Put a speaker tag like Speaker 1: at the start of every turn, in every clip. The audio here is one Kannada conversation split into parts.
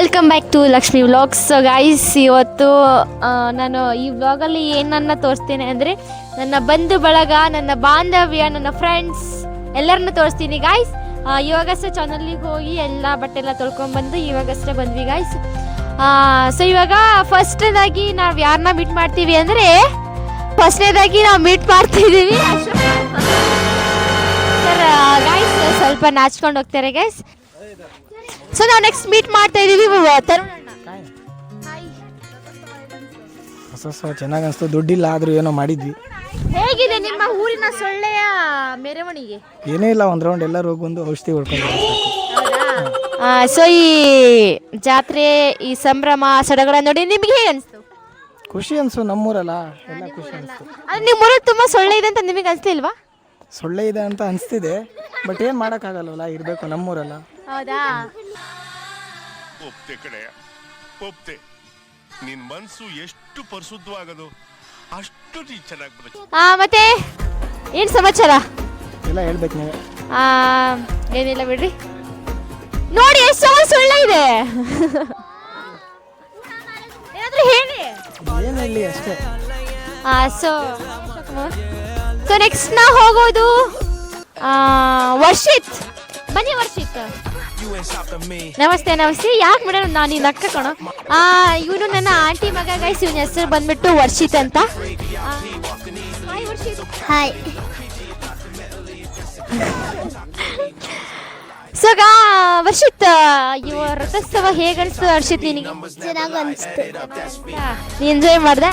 Speaker 1: Welcome back to Lakshmi vlogs. So guys, ಇವತ್ತು ನಾನು ಈ ವ್ಲಾಗಲ್ಲಿ ಏನನ್ನ ತೋರಿಸ್ತೀನಿ ಅಂದರೆ ನನ್ನ ಬಂಧು ಬಳಗ, ನನ್ನ ಬಾಂಧವ್ಯ, ನನ್ನ ಫ್ರೆಂಡ್ಸ್ ಎಲ್ಲರನ್ನು ತೋರಿಸ್ತೀನಿ ಗೈಸ್. ಇವಾಗಷ್ಟೇ ಚಾನಲ್ಲಿಗೆ ಹೋಗಿ ಎಲ್ಲ ಬಟ್ಟೆ ಎಲ್ಲ ತೊಳ್ಕೊಂಡ್ಬಂದು ಇವಾಗಷ್ಟೇ ಬಂದ್ವಿ ಗೈಸ್. ಸೊ ಇವಾಗ ಫಸ್ಟ್ನೇದಾಗಿ ನಾವು ಯಾರನ್ನ ಮೀಟ್ ಮಾಡ್ತೀವಿ ಅಂದರೆ ನಾವು ಮೀಟ್ ಮಾಡ್ತಿದ್ದೀವಿ ಸರ್ ಗೈಸ್. ಸ್ವಲ್ಪ ನಾಚ್ಕೊಂಡು ಹೋಗ್ತಾರೆ ಗೈಸ್. ಸೊ ನಾವು ನೆಕ್ಸ್ಟ್ ಮೀಟ್ ಮಾಡ್ತಾ ಇದೀವಿ ತರುಣ್ ಅಣ್ಣ.
Speaker 2: ಹೊಸ ಚೆನ್ನಾಗಿ ಅನಿಸ್ತು. ದುಡ್ಡಿಲ್ಲ ಆದರೂ ಏನೋ ಮಾಡಿದ್ವಿ.
Speaker 1: ಹೇಗಿದೆ ನಿಮ್ಮ ಊರಿನ ಸೊಳ್ಳೆಯ ಮೆರವಣಿಗೆ?
Speaker 2: ಏನೇ ಇಲ್ಲ, ಒಂದು ರೌಂಡ್ ಎಲ್ಲರೂ ಹೋಗಿ ಬಂದು ಔಷಧಿ ಹೊಡ್ಕೊಂಡು.
Speaker 1: ಸೊ ಈ ಜಾತ್ರೆ, ಈ ಸಂಭ್ರಮ ಸಡಗರ ನೋಡಿ ನಿಮ್ಗೆ ಹೇಗೆ ಅನಿಸ್ತು?
Speaker 2: ಖುಷಿ ಅನಿಸ್ತು. ನಮ್ಮೂರಲ್ಲ ಎಲ್ಲ ಖುಷಿ ಅನಿಸ್ತು.
Speaker 1: ಅದು ನಿಮ್ಮೂರಲ್ಲಿ ತುಂಬ ಸೊಳ್ಳೆ ಇದೆ ಅಂತ ನಿಮಗೆ ಅನಿಸ್ತಿಲ್ವಾ?
Speaker 2: ಸೊಳ್ಳೆ ಇದೆ ಅಂತ ಅನಿಸ್ತಿದೆ, ಬಟ್ ಏನು ಮಾಡೋಕ್ಕಾಗಲ್ವಲ್ಲ, ಇರಬೇಕು ನಮ್ಮೂರಲ್ಲ.
Speaker 1: ಹೌದಾ?
Speaker 3: ಒಪ್ತೆ ಕಡೆ ಒಪ್ತೆ. ನಿನ್ ಮನ್ಸು ಎಷ್ಟು ಪರಿಶುದ್ಧವಾಗದು ಅಷ್ಟು ನೀ ಚೆನ್ನಾಗಿ ಬರುತ್ತೆ.
Speaker 1: ಮತ್ತೆ ಏನು ಸಮಾಚಾರ?
Speaker 2: ಎಲ್ಲ ಹೇಳ್ಬೇಕು ನೀವೇ.
Speaker 1: ಏನಿಲ್ಲ ಬಿಡ್ರಿ. ನೋಡಿ ಎಷ್ಟು ಸೊಳ್ಳೆ ಇದೆ. ಏನಾದರೂ ಹೇಳಿ.
Speaker 2: ಏನು ಹೇಳಿ ಅಷ್ಟೇ.
Speaker 1: ಸೊ ನೆಕ್ಸ್ಟ್ ನಾವು ಹೋಗೋದು ವರ್ಷಿತ್. ಬನ್ನಿ ವರ್ಷಿತ್. ನಮಸ್ತೆ ನಮಸ್ತೆ. ಯಾಕೆ ಮೇಡಮ್ ನಾನು ಈ ನಕ್ಕ ಕಣೋ. ಇವನು ನನ್ನ ಆಂಟಿ ಮಗ ಗೈಸ್. ಇವನ ಹೆಸರು ಬಂದ್ಬಿಟ್ಟು ವರ್ಷಿತ್ ಅಂತ. Hi Varshith.
Speaker 4: Hi.
Speaker 1: So Varshith, ಇವ ರಥೋತ್ಸವ ಹೇಗೆ ಅನಿಸ್ತು ವರ್ಷಿತ್ ನಿನಗೆ?
Speaker 4: ಚೆನ್ನಾಗಿ ಅನಿಸ್ತು.
Speaker 1: ನೀ ಎಂಜಾಯ್ ಮಾಡ್ದೆ?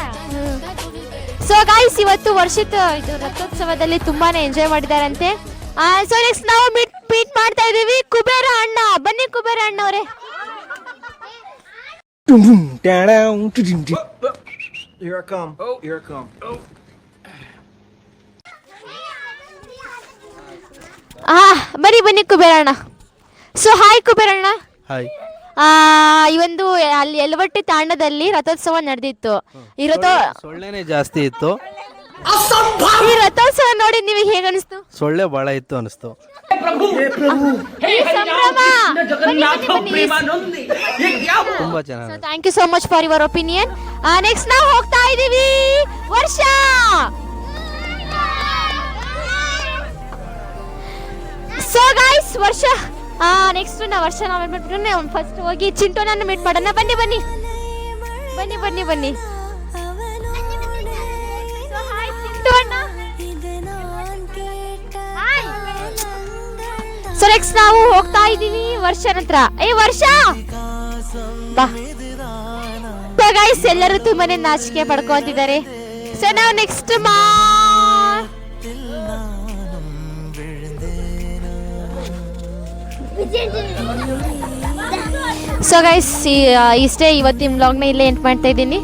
Speaker 1: ಸೊ ಗೈಸ್, ಇವತ್ತು ವರ್ಷಿತ್ ಇದು ರಥೋತ್ಸವದಲ್ಲಿ ತುಂಬಾನೇ ಎಂಜಾಯ್ ಮಾಡಿದಾರಂತೆ. ಸೊ ನೆಕ್ಸ್ಟ್ ನಾವು ಮೀಟ್ ಮಾಡ್ತಾ ಇದೀವಿ ಕುಬೇರ ಅಣ್ಣ. ಬನ್ನಿ ಕುಬೇರ ಅಣ್ಣ ಅವರೇ. ಬನ್ನಿ ಬನ್ನಿ ಕುಬೇರ ಅಣ್ಣ. ಸೊ ಹಾಯ್ ಕುಬೇರ ಅಣ್ಣ.
Speaker 2: ಹಾಯ್.
Speaker 1: ಈ ಒಂದು ಅಲ್ಲಿ ಯಲವಟ್ಟಿ ತಾಂಡದಲ್ಲಿ ರಥೋತ್ಸವ ನಡೆದಿತ್ತು. ಈ
Speaker 5: ಸೊಳ್ಳೆನೇ ಜಾಸ್ತಿ ಇತ್ತು.
Speaker 1: ಈ ರಥೋತ್ಸವ ನೋಡಿ ನಿಮಗೆ ಹೇಗೆ ಅನಿಸ್ತು?
Speaker 5: ಸೊಳ್ಳೆ ಬಹಳ ಇತ್ತು ಅನಿಸ್ತು. ತುಂಬಾ ಚೆನ್ನಾಗಿ.
Speaker 1: Thank you so much for your opinion. Next ನಾವು ಹೋಗ್ತಾ ಇದೀವಿ ವರ್ಷ. ಸೊ ಗೈಸ್, ವರ್ಷ ನೆಕ್ಸ್ಟ್ ನಾವು ವರ್ಷ ನಾವು ಮಾಡ್ಬಿಟ್ಟು ಫಸ್ಟ್ ಹೋಗಿ ಚಿಂಟೋನನ್ನು ಮೀಟ್ ಮಾಡೋಣ. ಬನ್ನಿ ಬನ್ನಿ ಬನ್ನಿ ಬನ್ನಿ ಬನ್ನಿ. ಸೊ ನೆಕ್ಸ್ಟ್ ನಾವು ಹೋಗ್ತಾ ಇದೀವಿ ವರ್ಷ ನಂತರ. ವರ್ಷ ಬಾ. ಗೈಸ್, ಎಲ್ಲರೂ ತುಂಬಾನೇ ನಾಚಿಕೆ ಪಡ್ಕೊಂತಿದ್ದಾರೆ. ಸೊ ನಾವು ನೆಕ್ಸ್ಟ್ ಸೊ ಗೈಸ್, ಇಷ್ಟೇ ಇವತ್ತಿನ ವ್ಲಾಗ್ನ ಇಲ್ಲೇ ಎಂಡ್ ಮಾಡ್ತಾ ಇದ್ದೀನಿ.